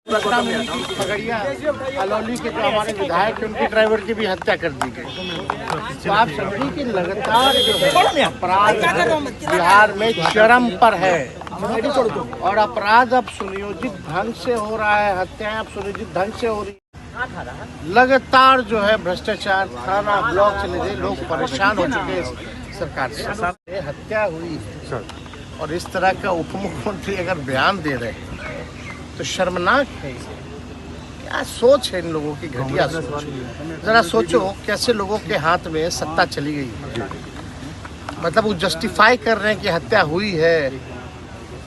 पगड़िया अलौली के जो हमारे विधायक हैं उनके ड्राइवर की भी हत्या कर दी गई। तो आप समझिए कि लगातार जो है अपराध बिहार में चरम पर है और अपराध अब सुनियोजित ढंग से हो रहा है, हत्याएं अब सुनियोजित ढंग से हो रही है। लगातार जो है भ्रष्टाचार थाना ब्लॉक चले गए, लोग परेशान हो चुके हैं सरकार से। हत्या हुई और इस तरह का उप मुख्यमंत्री अगर बयान दे रहे हैं तो शर्मनाक है। क्या सोच है इन लोगों की, घटिया सोच। जरा सोचो कैसे लोगों के हाथ में सत्ता चली गई, मतलब वो जस्टिफाई कर रहे हैं कि हत्या हुई है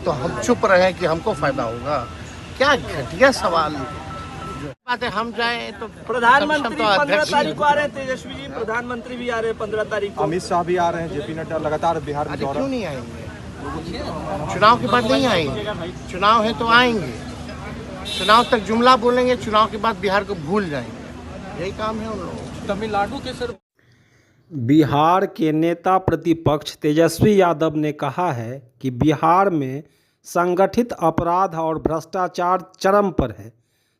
तो हम चुप रहे कि हमको फायदा होगा। क्या घटिया सवाल बात है। हम जाए तो प्रधानमंत्री 15 तारीख को आ रहे हैं, तेजस्वी जी प्रधानमंत्री भी आ रहे हैं 15 तारीख को, अमित शाह भी आ रहे हैं, जेपी नड्डा लगातार बिहार में क्यों नहीं आएंगे? चुनाव के बाद नहीं आएंगे, चुनाव है तो आएंगे। चुनाव तक जुमला बोलेंगे, चुनाव के बाद बिहार को भूल जाएंगे। यही काम है उन लोगों। तमिलनाडु के सर बिहार के नेता प्रतिपक्ष तेजस्वी यादव ने कहा है कि बिहार में संगठित अपराध और भ्रष्टाचार चरम पर है।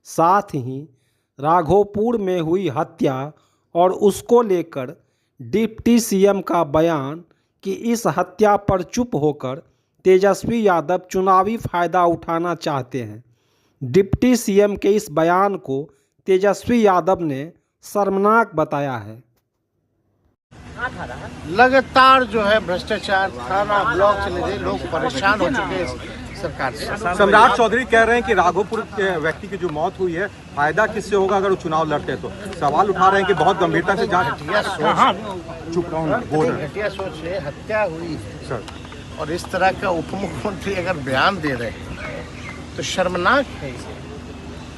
साथ ही राघोपुर में हुई हत्या और उसको लेकर डिप्टी सीएम का बयान कि इस हत्या पर चुप होकर तेजस्वी यादव चुनावी फायदा उठाना चाहते हैं। डिप्टी सीएम के इस बयान को तेजस्वी यादव ने शर्मनाक बताया है। लगातार जो है भ्रष्टाचार थाना ब्लॉक चले गए, लोग परेशान हो चुके हैं सरकार से। सम्राट चौधरी कह रहे हैं कि राघोपुर के व्यक्ति की जो मौत हुई है, फायदा किससे होगा अगर वो चुनाव लड़ते तो। सवाल उठा रहे हैं कि बहुत गंभीरता से जांच। चुप रहो, घटिया सोच है। हत्या हुई सर और इस तरह का उप मुख्यमंत्री अगर बयान दे रहे हैं तो शर्मनाक है।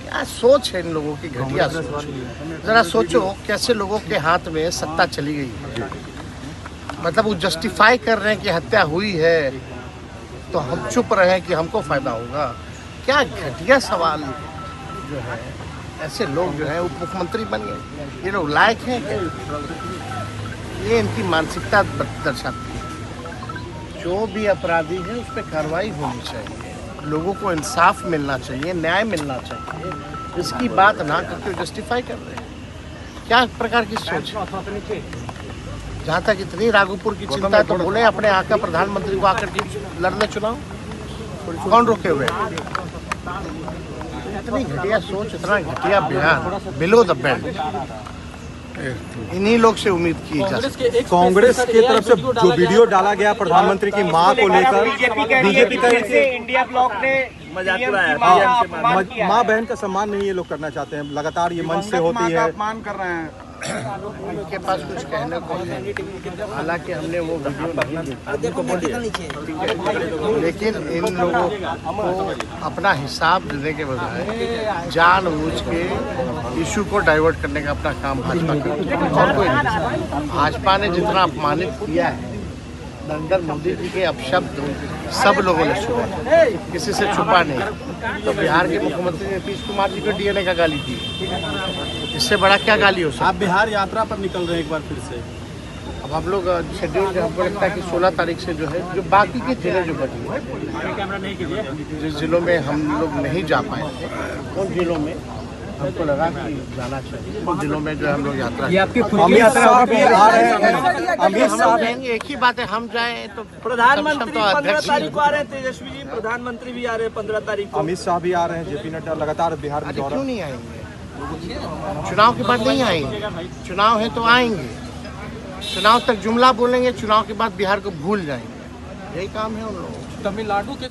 क्या सोच है इन लोगों की, घटिया सोच। जरा सोचो कैसे लोगों के हाथ में सत्ता चली गई, मतलब वो जस्टिफाई कर रहे हैं कि हत्या हुई है तो हम चुप रहे कि हमको फायदा होगा। क्या घटिया सवाल जो है। ऐसे लोग जो है उप मुख्यमंत्री बन गए, ये लोग लायक हैं क्या? ये इनकी मानसिकता दर्शाती है। जो भी अपराधी है उस पर कार्रवाई होनी चाहिए, लोगों को इंसाफ मिलना चाहिए, न्याय मिलना चाहिए। इसकी बात ना करके जस्टिफाई कर रहे हैं। क्या प्रकार की सोच। जहाँ तक इतनी राघोपुर की चिंता है तो बोले अपने आका प्रधानमंत्री को आकर के लड़ने चुनाव, कौन रोके हुए? इतनी घटिया सोच, इतना घटिया बयान, बिलो द बेल्ट। इन्हीं लोग से उम्मीद की जा सकती है। कांग्रेस की तरफ से जो वीडियो डाला गया प्रधानमंत्री की मां को लेकर, बीजेपी का इंडिया ब्लॉक ने मजाक उड़ाया, मां बहन का सम्मान नहीं ये लोग करना चाहते हैं। लगातार ये मंच से होती है, अपमान कर रहे हैं। इनके पास कुछ कहने को है, हालांकि हमने वो वीडियो नहीं देखी, लेकिन इन लोगों को अपना हिसाब देने के बजाय जानबूझ के इशू को डाइवर्ट करने का अपना काम भाजपा करती है और कोई नहीं। भाजपा ने जितना अपमानित किया है, नरेंद्र मोदी जी के अपशब्द सब लोगों ने सुना, किसी से छुपा नहीं। तो बिहार के मुख्यमंत्री नीतीश कुमार जी को डीएनए का गाली दी, इससे बड़ा क्या गाली हो सकता? आप बिहार यात्रा पर निकल रहे हैं एक बार फिर से। अब हम लोग शेड्यूल हमको लगता है कि 16 तारीख से जो है, जो बाकी के जिले जो बचे, जिस जिलों में हम लोग नहीं जा पाए थे उन जिलों में हमको लगा कि जाना चाहिए। उन जिलों में जो हम लोग यात्रा अमित शाह एक ही बात है। हम जाए तो प्रधानमंत्री 15 तारीख को आ रहे हैं, तेजस्वी जी प्रधानमंत्री भी आ रहे हैं 15 तारीख को, अमित शाह भी आ रहे हैं, जेपी नड्डा लगातार बिहार में। क्यों नहीं आएंगे? चुनाव के बाद नहीं आएंगे, चुनाव है तो आएंगे। चुनाव तक जुमला बोलेंगे, चुनाव के बाद बिहार को भूल जाएंगे। यही काम है उन लोगों। तमिलनाडु के